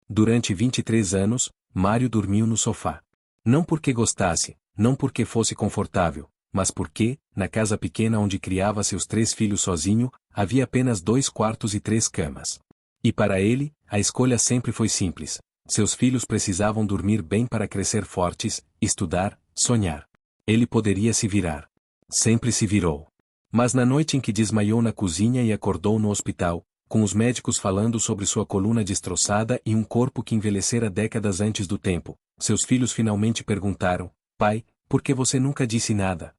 Durante 23 anos, Mário dormiu no sofá. Não porque gostasse, não porque fosse confortável, mas porque, na casa pequena onde criava seus 3 filhos sozinho, havia apenas 2 quartos e 3 camas. E para ele, a escolha sempre foi simples. Seus filhos precisavam dormir bem para crescer fortes, estudar, sonhar. Ele poderia se virar. Sempre se virou. Mas na noite em que desmaiou na cozinha e acordou no hospital, com os médicos falando sobre sua coluna destroçada e um corpo que envelhecera décadas antes do tempo, seus filhos finalmente perguntaram: pai, por que você nunca disse nada?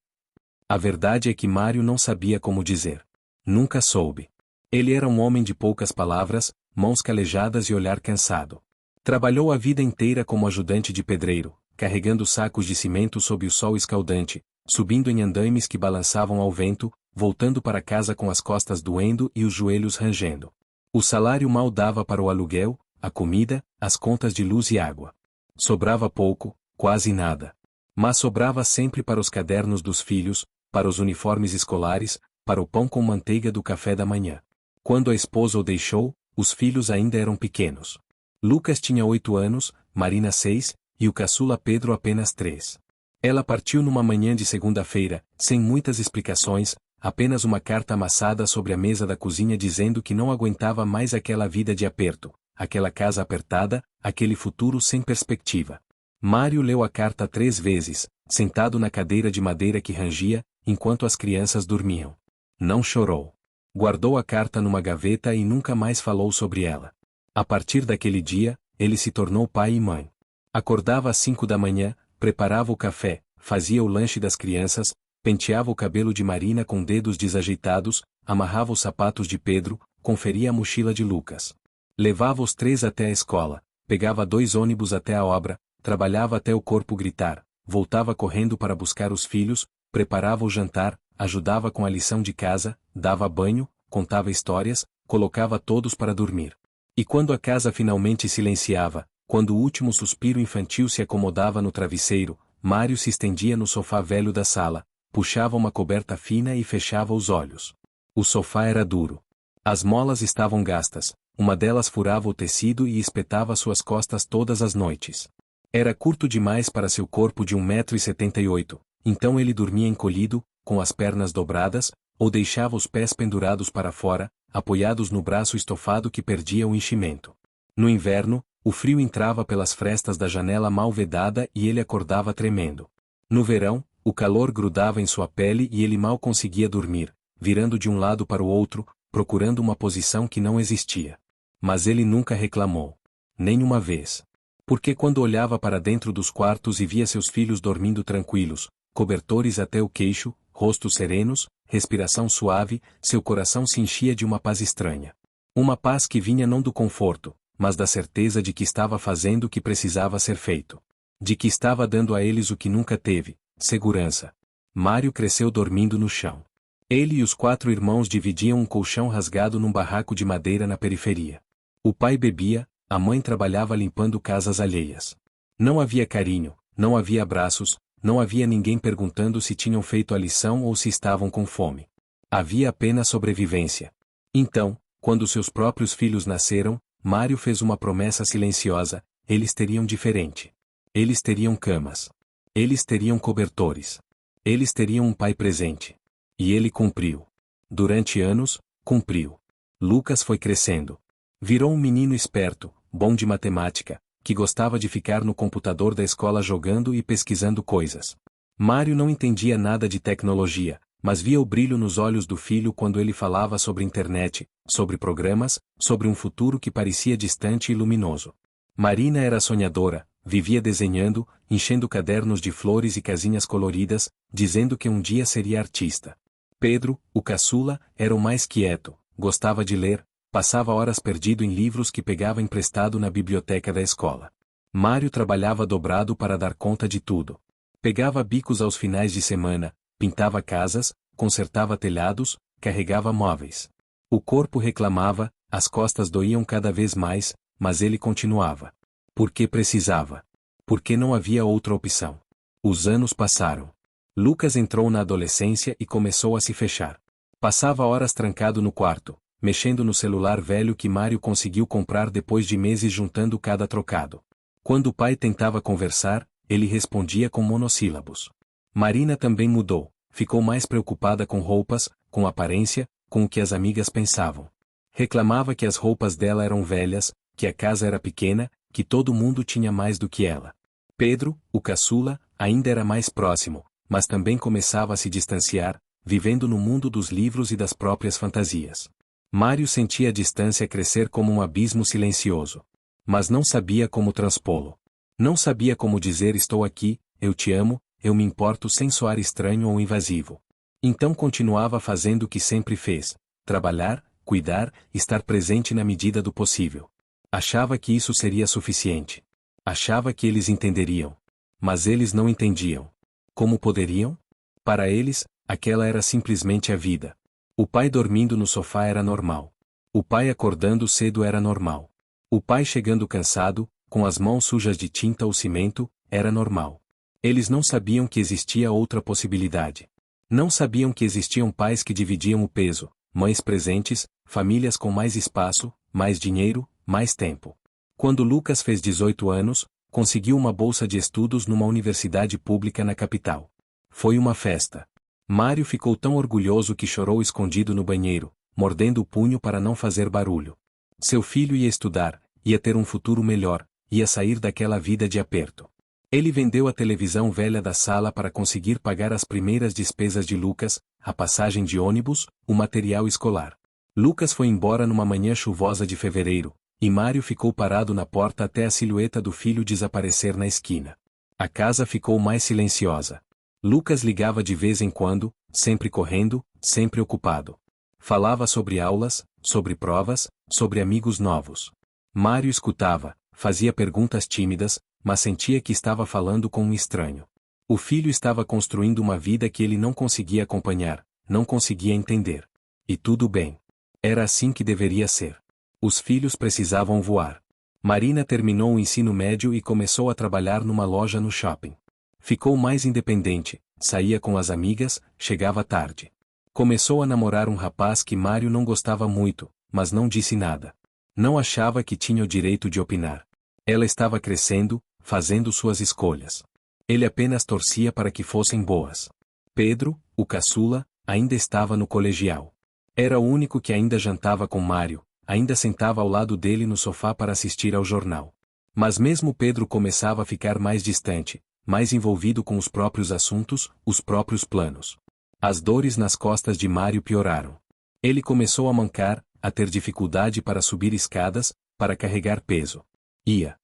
A verdade é que Mário não sabia como dizer. Nunca soube. Ele era um homem de poucas palavras, mãos calejadas e olhar cansado. Trabalhou a vida inteira como ajudante de pedreiro, carregando sacos de cimento sob o sol escaldante, subindo em andaimes que balançavam ao vento, voltando para casa com as costas doendo e os joelhos rangendo. O salário mal dava para o aluguel, a comida, as contas de luz e água. Sobrava pouco, quase nada. Mas sobrava sempre para os cadernos dos filhos, para os uniformes escolares, para o pão com manteiga do café da manhã. Quando a esposa o deixou, os filhos ainda eram pequenos. Lucas tinha 8 anos, Marina 6, e o caçula Pedro apenas 3. Ela partiu numa manhã de segunda-feira, sem muitas explicações, apenas uma carta amassada sobre a mesa da cozinha dizendo que não aguentava mais aquela vida de aperto, aquela casa apertada, aquele futuro sem perspectiva. Mário leu a carta 3 vezes, sentado na cadeira de madeira que rangia, enquanto as crianças dormiam. Não chorou. Guardou a carta numa gaveta e nunca mais falou sobre ela. A partir daquele dia, ele se tornou pai e mãe. Acordava às 5 da manhã, preparava o café, fazia o lanche das crianças, penteava o cabelo de Marina com dedos desajeitados, amarrava os sapatos de Pedro, conferia a mochila de Lucas. Levava os 3 até a escola, pegava 2 ônibus até a obra, trabalhava até o corpo gritar, voltava correndo para buscar os filhos, preparava o jantar, ajudava com a lição de casa, dava banho, contava histórias, colocava todos para dormir. E quando a casa finalmente silenciava, quando o último suspiro infantil se acomodava no travesseiro, Mário se estendia no sofá velho da sala, puxava uma coberta fina e fechava os olhos. O sofá era duro. As molas estavam gastas, uma delas furava o tecido e espetava suas costas todas as noites. Era curto demais para seu corpo de 1,78 m, então ele dormia encolhido, com as pernas dobradas, ou deixava os pés pendurados para fora, apoiados no braço estofado que perdia o enchimento. No inverno, o frio entrava pelas frestas da janela mal vedada e ele acordava tremendo. No verão, o calor grudava em sua pele e ele mal conseguia dormir, virando de um lado para o outro, procurando uma posição que não existia. Mas ele nunca reclamou. Nem uma vez. Porque quando olhava para dentro dos quartos e via seus filhos dormindo tranquilos, cobertores até o queixo, rostos serenos, respiração suave, seu coração se enchia de uma paz estranha. Uma paz que vinha não do conforto, mas da certeza de que estava fazendo o que precisava ser feito. De que estava dando a eles o que nunca teve, segurança. Mário cresceu dormindo no chão. Ele e os 4 irmãos dividiam um colchão rasgado num barraco de madeira na periferia. O pai bebia, a mãe trabalhava limpando casas alheias. Não havia carinho, não havia abraços, não havia ninguém perguntando se tinham feito a lição ou se estavam com fome. Havia apenas sobrevivência. Então, quando seus próprios filhos nasceram, Mário fez uma promessa silenciosa: eles teriam diferente. Eles teriam camas. Eles teriam cobertores. Eles teriam um pai presente. E ele cumpriu. Durante anos, cumpriu. Lucas foi crescendo. Virou um menino esperto, bom de matemática, que gostava de ficar no computador da escola jogando e pesquisando coisas. Mário não entendia nada de tecnologia, mas via o brilho nos olhos do filho quando ele falava sobre internet, sobre programas, sobre um futuro que parecia distante e luminoso. Marina era sonhadora, vivia desenhando, enchendo cadernos de flores e casinhas coloridas, dizendo que um dia seria artista. Pedro, o caçula, era o mais quieto, gostava de ler, passava horas perdido em livros que pegava emprestado na biblioteca da escola. Mário trabalhava dobrado para dar conta de tudo. Pegava bicos aos finais de semana, pintava casas, consertava telhados, carregava móveis. O corpo reclamava, as costas doíam cada vez mais, mas ele continuava. Porque precisava. Porque não havia outra opção. Os anos passaram. Lucas entrou na adolescência e começou a se fechar. Passava horas trancado no quarto, mexendo no celular velho que Mário conseguiu comprar depois de meses juntando cada trocado. Quando o pai tentava conversar, ele respondia com monossílabos. Marina também mudou, ficou mais preocupada com roupas, com aparência, com o que as amigas pensavam. Reclamava que as roupas dela eram velhas, que a casa era pequena, que todo mundo tinha mais do que ela. Pedro, o caçula, ainda era mais próximo, mas também começava a se distanciar, vivendo no mundo dos livros e das próprias fantasias. Mário sentia a distância crescer como um abismo silencioso. Mas não sabia como transpô-lo. Não sabia como dizer estou aqui, eu te amo, eu me importo sem soar estranho ou invasivo. Então continuava fazendo o que sempre fez: trabalhar, cuidar, estar presente na medida do possível. Achava que isso seria suficiente. Achava que eles entenderiam. Mas eles não entendiam. Como poderiam? Para eles, aquela era simplesmente a vida. O pai dormindo no sofá era normal. O pai acordando cedo era normal. O pai chegando cansado, com as mãos sujas de tinta ou cimento, era normal. Eles não sabiam que existia outra possibilidade. Não sabiam que existiam pais que dividiam o peso, mães presentes, famílias com mais espaço, mais dinheiro, mais tempo. Quando Lucas fez 18 anos, conseguiu uma bolsa de estudos numa universidade pública na capital. Foi uma festa. Mário ficou tão orgulhoso que chorou escondido no banheiro, mordendo o punho para não fazer barulho. Seu filho ia estudar, ia ter um futuro melhor, ia sair daquela vida de aperto. Ele vendeu a televisão velha da sala para conseguir pagar as primeiras despesas de Lucas, a passagem de ônibus, o material escolar. Lucas foi embora numa manhã chuvosa de fevereiro, e Mário ficou parado na porta até a silhueta do filho desaparecer na esquina. A casa ficou mais silenciosa. Lucas ligava de vez em quando, sempre correndo, sempre ocupado. Falava sobre aulas, sobre provas, sobre amigos novos. Mário escutava, fazia perguntas tímidas, mas sentia que estava falando com um estranho. O filho estava construindo uma vida que ele não conseguia acompanhar, não conseguia entender. E tudo bem. Era assim que deveria ser. Os filhos precisavam voar. Marina terminou o ensino médio e começou a trabalhar numa loja no shopping. Ficou mais independente, saía com as amigas, chegava tarde. Começou a namorar um rapaz que Mário não gostava muito, mas não disse nada. Não achava que tinha o direito de opinar. Ela estava crescendo, fazendo suas escolhas. Ele apenas torcia para que fossem boas. Pedro, o caçula, ainda estava no colegial. Era o único que ainda jantava com Mário, ainda sentava ao lado dele no sofá para assistir ao jornal. Mas mesmo Pedro começava a ficar mais distante, mais envolvido com os próprios assuntos, os próprios planos. As dores nas costas de Mário pioraram. Ele começou a mancar, a ter dificuldade para subir escadas, para carregar peso. Ia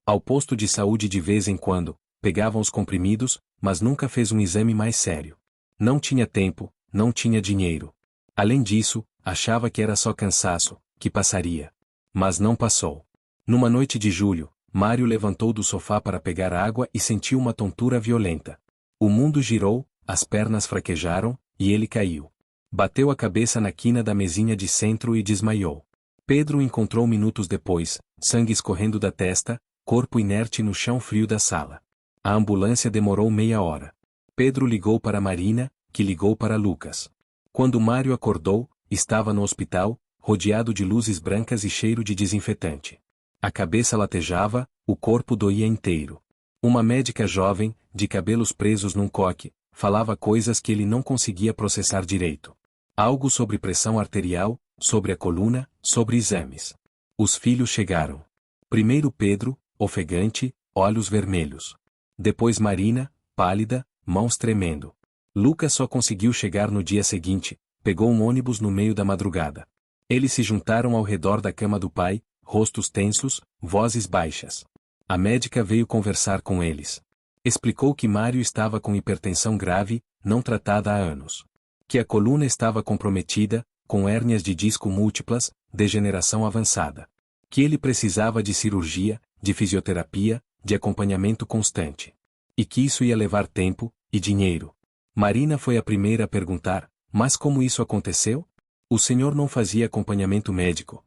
ao posto de saúde de vez em quando, pegava os comprimidos, mas nunca fez um exame mais sério. Não tinha tempo, não tinha dinheiro. Além disso, achava que era só cansaço, que passaria. Mas não passou. Numa noite de julho, Mário levantou do sofá para pegar água e sentiu uma tontura violenta. O mundo girou, as pernas fraquejaram, e ele caiu. Bateu a cabeça na quina da mesinha de centro e desmaiou. Pedro o encontrou minutos depois, sangue escorrendo da testa, corpo inerte no chão frio da sala. A ambulância demorou meia hora. Pedro ligou para Marina, que ligou para Lucas. Quando Mário acordou, estava no hospital, rodeado de luzes brancas e cheiro de desinfetante. A cabeça latejava, o corpo doía inteiro. Uma médica jovem, de cabelos presos num coque, falava coisas que ele não conseguia processar direito. Algo sobre pressão arterial, sobre a coluna, sobre exames. Os filhos chegaram. Primeiro Pedro, ofegante, olhos vermelhos. Depois Marina, pálida, mãos tremendo. Lucas só conseguiu chegar no dia seguinte, pegou um ônibus no meio da madrugada. Eles se juntaram ao redor da cama do pai, rostos tensos, vozes baixas. A médica veio conversar com eles. Explicou que Mário estava com hipertensão grave, não tratada há anos. Que a coluna estava comprometida, com hérnias de disco múltiplas, degeneração avançada. Que ele precisava de cirurgia, de fisioterapia, de acompanhamento constante. E que isso ia levar tempo, e dinheiro. Marina foi a primeira a perguntar, mas como isso aconteceu? O senhor não fazia acompanhamento médico.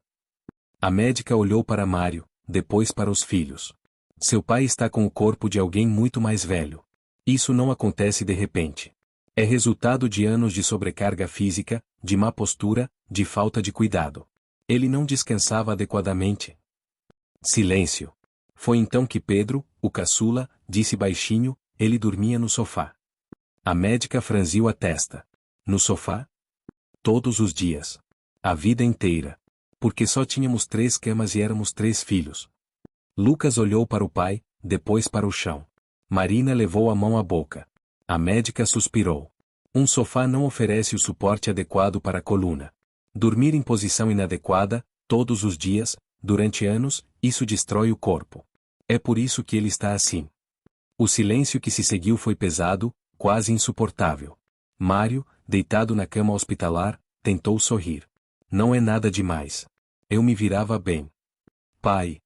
A médica olhou para Mário, depois para os filhos. Seu pai está com o corpo de alguém muito mais velho. Isso não acontece de repente. É resultado de anos de sobrecarga física, de má postura, de falta de cuidado. Ele não descansava adequadamente. Silêncio. Foi então que Pedro, o caçula, disse baixinho: ele dormia no sofá. A médica franziu a testa. No sofá? Todos os dias. A vida inteira. Porque só tínhamos 3 camas e éramos 3 filhos. Lucas olhou para o pai, depois para o chão. Marina levou a mão à boca. A médica suspirou. Um sofá não oferece o suporte adequado para a coluna. Dormir em posição inadequada, todos os dias, durante anos, isso destrói o corpo. É por isso que ele está assim. O silêncio que se seguiu foi pesado, quase insuportável. Mário, deitado na cama hospitalar, tentou sorrir. Não é nada demais. Eu me virava bem. Pai.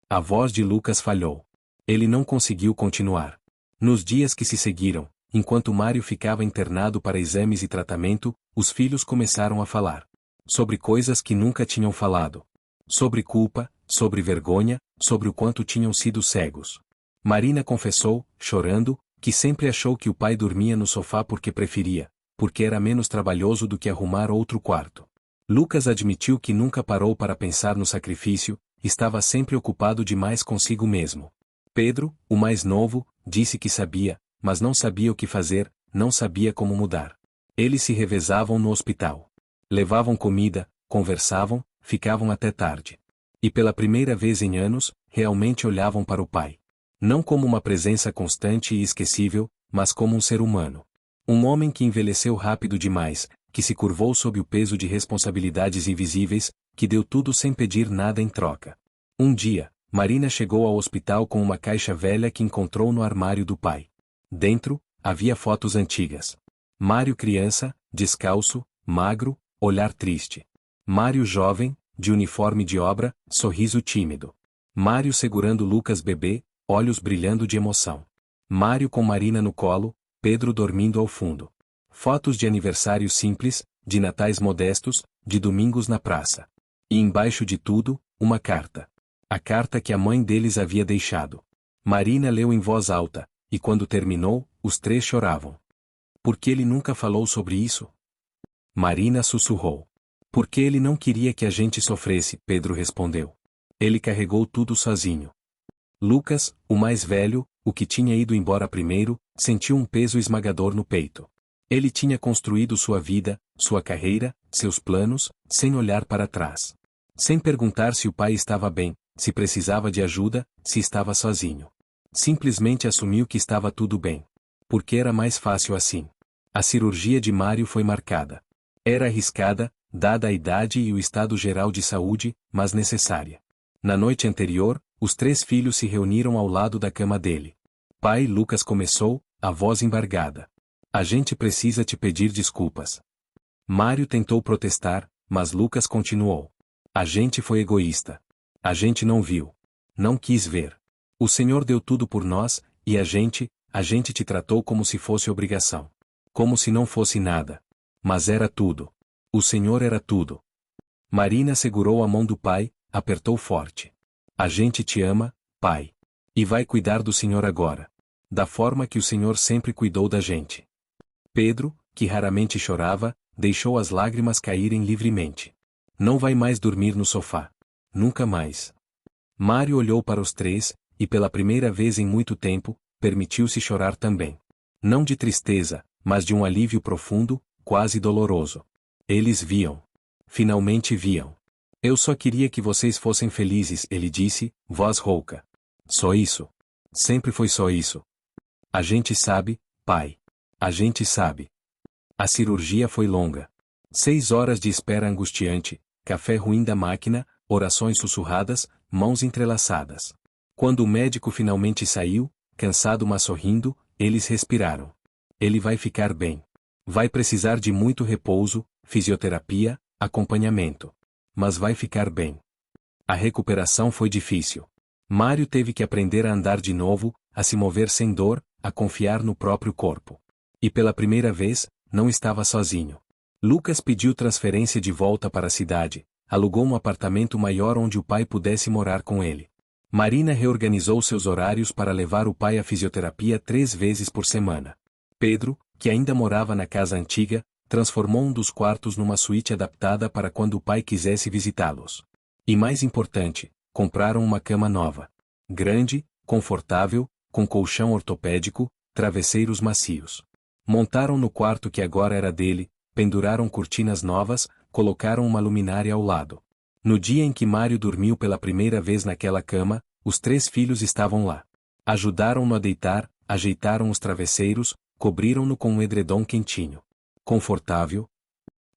A voz de Lucas falhou. Ele não conseguiu continuar. Nos dias que se seguiram, enquanto Mário ficava internado para exames e tratamento, os filhos começaram a falar. Sobre coisas que nunca tinham falado. Sobre culpa, sobre vergonha, sobre o quanto tinham sido cegos. Marina confessou, chorando, que sempre achou que o pai dormia no sofá porque preferia, porque era menos trabalhoso do que arrumar outro quarto. Lucas admitiu que nunca parou para pensar no sacrifício, estava sempre ocupado demais consigo mesmo. Pedro, o mais novo, disse que sabia, mas não sabia o que fazer, não sabia como mudar. Eles se revezavam no hospital. Levavam comida, conversavam, ficavam até tarde. E pela primeira vez em anos, realmente olhavam para o pai. Não como uma presença constante e esquecível, mas como um ser humano. Um homem que envelheceu rápido demais, que se curvou sob o peso de responsabilidades invisíveis, que deu tudo sem pedir nada em troca. Um dia, Marina chegou ao hospital com uma caixa velha que encontrou no armário do pai. Dentro, havia fotos antigas. Mário criança, descalço, magro, olhar triste. Mário jovem, de uniforme de obra, sorriso tímido. Mário segurando Lucas bebê, olhos brilhando de emoção. Mário com Marina no colo, Pedro dormindo ao fundo. Fotos de aniversários simples, de natais modestos, de domingos na praça. E embaixo de tudo, uma carta. A carta que a mãe deles havia deixado. Marina leu em voz alta, e quando terminou, os 3 choravam. Por que ele nunca falou sobre isso? Marina sussurrou. Porque ele não queria que a gente sofresse, Pedro respondeu. Ele carregou tudo sozinho. Lucas, o mais velho, o que tinha ido embora primeiro, sentiu um peso esmagador no peito. Ele tinha construído sua vida, sua carreira, seus planos, sem olhar para trás. Sem perguntar se o pai estava bem, se precisava de ajuda, se estava sozinho. Simplesmente assumiu que estava tudo bem. Porque era mais fácil assim. A cirurgia de Mário foi marcada. Era arriscada, dada a idade e o estado geral de saúde, mas necessária. Na noite anterior, os 3 filhos se reuniram ao lado da cama dele. Pai, Lucas começou, a voz embargada. A gente precisa te pedir desculpas. Mário tentou protestar, mas Lucas continuou. A gente foi egoísta. A gente não viu. Não quis ver. O Senhor deu tudo por nós, e a gente te tratou como se fosse obrigação. Como se não fosse nada. Mas era tudo. O Senhor era tudo. Marina segurou a mão do pai, apertou forte. A gente te ama, pai. E vai cuidar do Senhor agora. Da forma que o Senhor sempre cuidou da gente. Pedro, que raramente chorava, deixou as lágrimas caírem livremente. Não vai mais dormir no sofá. Nunca mais. Mário olhou para os 3, e pela primeira vez em muito tempo, permitiu-se chorar também. Não de tristeza, mas de um alívio profundo, quase doloroso. Eles viam. Finalmente viam. Eu só queria que vocês fossem felizes, ele disse, voz rouca. Só isso. Sempre foi só isso. A gente sabe, pai. A gente sabe. A cirurgia foi longa. 6 horas de espera angustiante, café ruim da máquina, orações sussurradas, mãos entrelaçadas. Quando o médico finalmente saiu, cansado mas sorrindo, eles respiraram. Ele vai ficar bem. Vai precisar de muito repouso, fisioterapia, acompanhamento. Mas vai ficar bem. A recuperação foi difícil. Mário teve que aprender a andar de novo, a se mover sem dor, a confiar no próprio corpo. E pela primeira vez, não estava sozinho. Lucas pediu transferência de volta para a cidade, alugou um apartamento maior onde o pai pudesse morar com ele. Marina reorganizou seus horários para levar o pai à fisioterapia 3 vezes por semana. Pedro, que ainda morava na casa antiga, transformou um dos quartos numa suíte adaptada para quando o pai quisesse visitá-los. E mais importante, compraram uma cama nova. Grande, confortável, com colchão ortopédico, travesseiros macios. Montaram no quarto que agora era dele, penduraram cortinas novas, colocaram uma luminária ao lado. No dia em que Mário dormiu pela primeira vez naquela cama, os 3 filhos estavam lá. Ajudaram-no a deitar, ajeitaram os travesseiros, cobriram-no com um edredom quentinho. Confortável?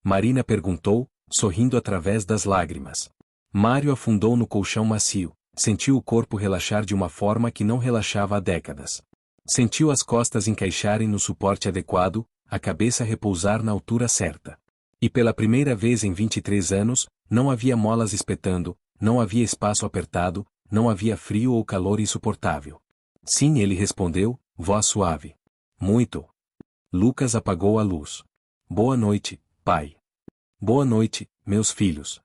Marina perguntou, sorrindo através das lágrimas. Mário afundou no colchão macio, sentiu o corpo relaxar de uma forma que não relaxava há décadas. Sentiu as costas encaixarem no suporte adequado, a cabeça repousar na altura certa. E pela primeira vez em 23 anos, não havia molas espetando, não havia espaço apertado, não havia frio ou calor insuportável. Sim, ele respondeu, voz suave. Muito. Lucas apagou a luz. Boa noite, pai. Boa noite, meus filhos.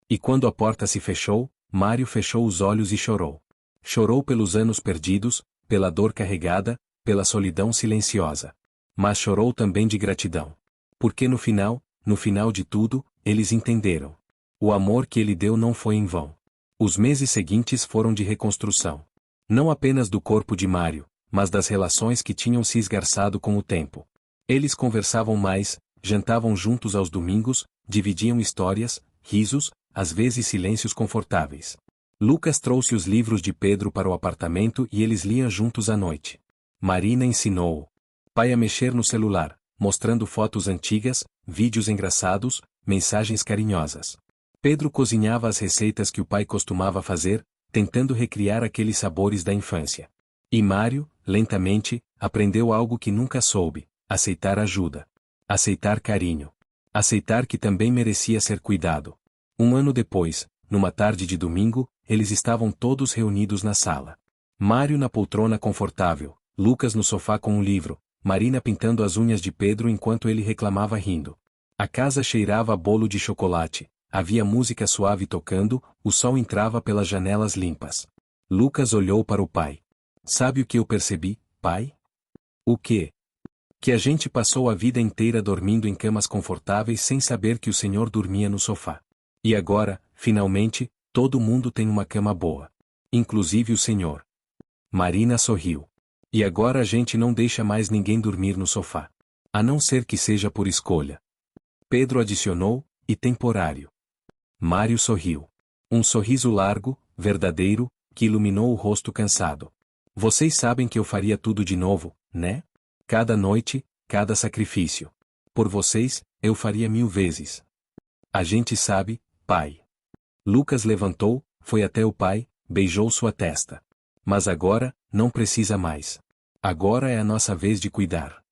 E quando a porta se fechou, Mário fechou os olhos e chorou. Chorou pelos anos perdidos, pela dor carregada, pela solidão silenciosa. Mas chorou também de gratidão. Porque no final de tudo, eles entenderam. O amor que ele deu não foi em vão. Os meses seguintes foram de reconstrução. Não apenas do corpo de Mário, mas das relações que tinham se esgarçado com o tempo. Eles conversavam mais, jantavam juntos aos domingos, dividiam histórias, risos, às vezes silêncios confortáveis. Lucas trouxe os livros de Pedro para o apartamento e eles liam juntos à noite. Marina ensinou o pai a mexer no celular, mostrando fotos antigas, vídeos engraçados, mensagens carinhosas. Pedro cozinhava as receitas que o pai costumava fazer, tentando recriar aqueles sabores da infância. E Mário, lentamente, aprendeu algo que nunca soube: aceitar ajuda. Aceitar carinho. Aceitar que também merecia ser cuidado. Um ano depois, numa tarde de domingo, eles estavam todos reunidos na sala. Mário na poltrona confortável, Lucas no sofá com um livro, Marina pintando as unhas de Pedro enquanto ele reclamava rindo. A casa cheirava a bolo de chocolate, havia música suave tocando, o sol entrava pelas janelas limpas. Lucas olhou para o pai. Sabe o que eu percebi, pai? O quê? Que a gente passou a vida inteira dormindo em camas confortáveis sem saber que o senhor dormia no sofá. E agora, finalmente, todo mundo tem uma cama boa. Inclusive o senhor. Marina sorriu. E agora a gente não deixa mais ninguém dormir no sofá. A não ser que seja por escolha. Pedro adicionou, e temporário. Mário sorriu. Um sorriso largo, verdadeiro, que iluminou o rosto cansado. Vocês sabem que eu faria tudo de novo, né? Cada noite, cada sacrifício. Por vocês, eu faria 1000 vezes. A gente sabe, pai. Lucas levantou, foi até o pai, beijou sua testa. Mas agora, não precisa mais. Agora é a nossa vez de cuidar.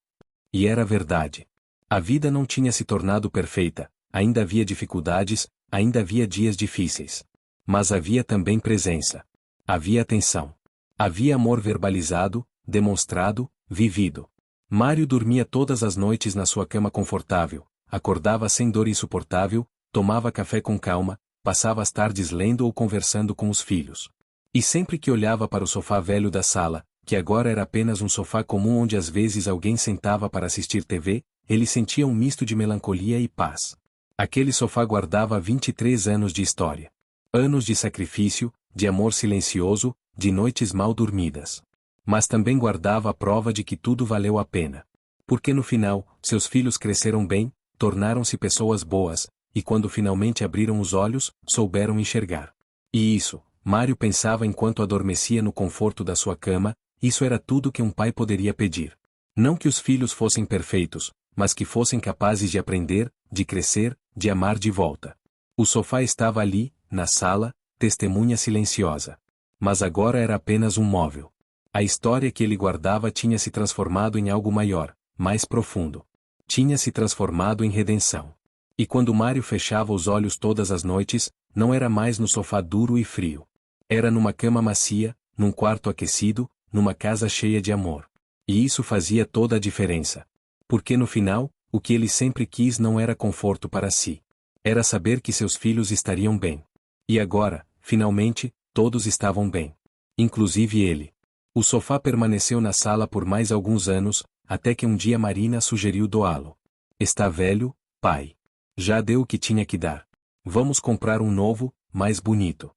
E era verdade. A vida não tinha se tornado perfeita, ainda havia dificuldades, ainda havia dias difíceis. Mas havia também presença. Havia atenção. Havia amor verbalizado, demonstrado, vivido. Mário dormia todas as noites na sua cama confortável, acordava sem dor insuportável, tomava café com calma, passava as tardes lendo ou conversando com os filhos. E sempre que olhava para o sofá velho da sala, que agora era apenas um sofá comum onde às vezes alguém sentava para assistir TV, ele sentia um misto de melancolia e paz. Aquele sofá guardava 23 anos de história. Anos de sacrifício, de amor silencioso, de noites mal dormidas. Mas também guardava a prova de que tudo valeu a pena. Porque no final, seus filhos cresceram bem, tornaram-se pessoas boas, e quando finalmente abriram os olhos, souberam enxergar. E isso, Mário pensava enquanto adormecia no conforto da sua cama, isso era tudo que um pai poderia pedir. Não que os filhos fossem perfeitos, mas que fossem capazes de aprender, de crescer, de amar de volta. O sofá estava ali, na sala, testemunha silenciosa. Mas agora era apenas um móvel. A história que ele guardava tinha se transformado em algo maior, mais profundo. Tinha se transformado em redenção. E quando Mário fechava os olhos todas as noites, não era mais no sofá duro e frio. Era numa cama macia, num quarto aquecido, numa casa cheia de amor. E isso fazia toda a diferença. Porque no final, o que ele sempre quis não era conforto para si. Era saber que seus filhos estariam bem. E agora, finalmente, todos estavam bem. Inclusive ele. O sofá permaneceu na sala por mais alguns anos, até que um dia Marina sugeriu doá-lo. Está velho, pai. Já deu o que tinha que dar. Vamos comprar um novo, mais bonito.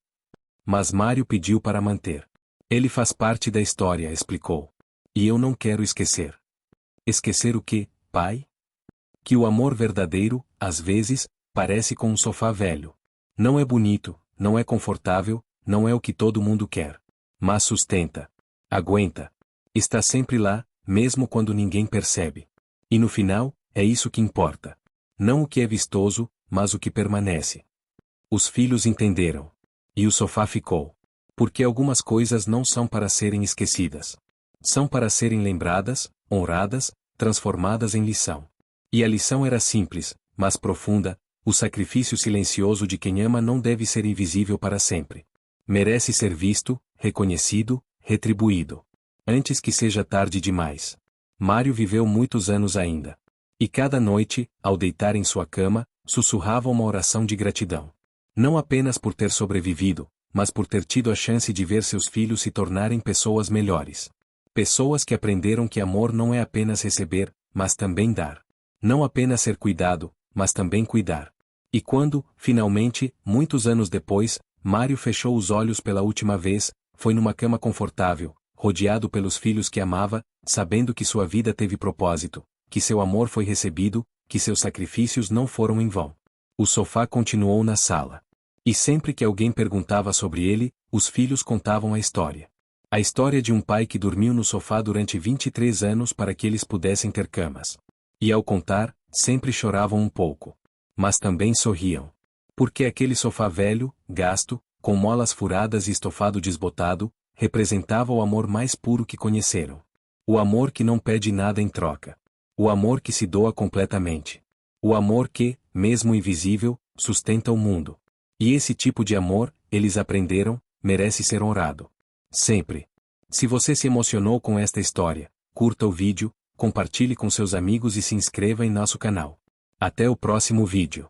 Mas Mário pediu para manter. Ele faz parte da história, explicou. E eu não quero esquecer. Esquecer o quê, pai? Que o amor verdadeiro, às vezes, parece com um sofá velho. Não é bonito, não é confortável, não é o que todo mundo quer. Mas sustenta. Aguenta. Está sempre lá, mesmo quando ninguém percebe. E no final, é isso que importa. Não o que é vistoso, mas o que permanece. Os filhos entenderam. E o sofá ficou. Porque algumas coisas não são para serem esquecidas. São para serem lembradas, honradas, transformadas em lição. E a lição era simples, mas profunda: o sacrifício silencioso de quem ama não deve ser invisível para sempre. Merece ser visto, reconhecido, retribuído. Antes que seja tarde demais. Mário viveu muitos anos ainda. E cada noite, ao deitar em sua cama, sussurrava uma oração de gratidão. Não apenas por ter sobrevivido, mas por ter tido a chance de ver seus filhos se tornarem pessoas melhores. Pessoas que aprenderam que amor não é apenas receber, mas também dar. Não apenas ser cuidado, mas também cuidar. E quando, finalmente, muitos anos depois, Mário fechou os olhos pela última vez, foi numa cama confortável, rodeado pelos filhos que amava, sabendo que sua vida teve propósito, que seu amor foi recebido, que seus sacrifícios não foram em vão. O sofá continuou na sala. E sempre que alguém perguntava sobre ele, os filhos contavam a história. A história de um pai que dormiu no sofá durante 23 anos para que eles pudessem ter camas. E ao contar, sempre choravam um pouco. Mas também sorriam. Porque aquele sofá velho, gasto, com molas furadas e estofado desbotado, representava o amor mais puro que conheceram. O amor que não pede nada em troca. O amor que se doa completamente. O amor que, mesmo invisível, sustenta o mundo. E esse tipo de amor, eles aprenderam, merece ser honrado. Sempre. Se você se emocionou com esta história, curta o vídeo, compartilhe com seus amigos e se inscreva em nosso canal. Até o próximo vídeo.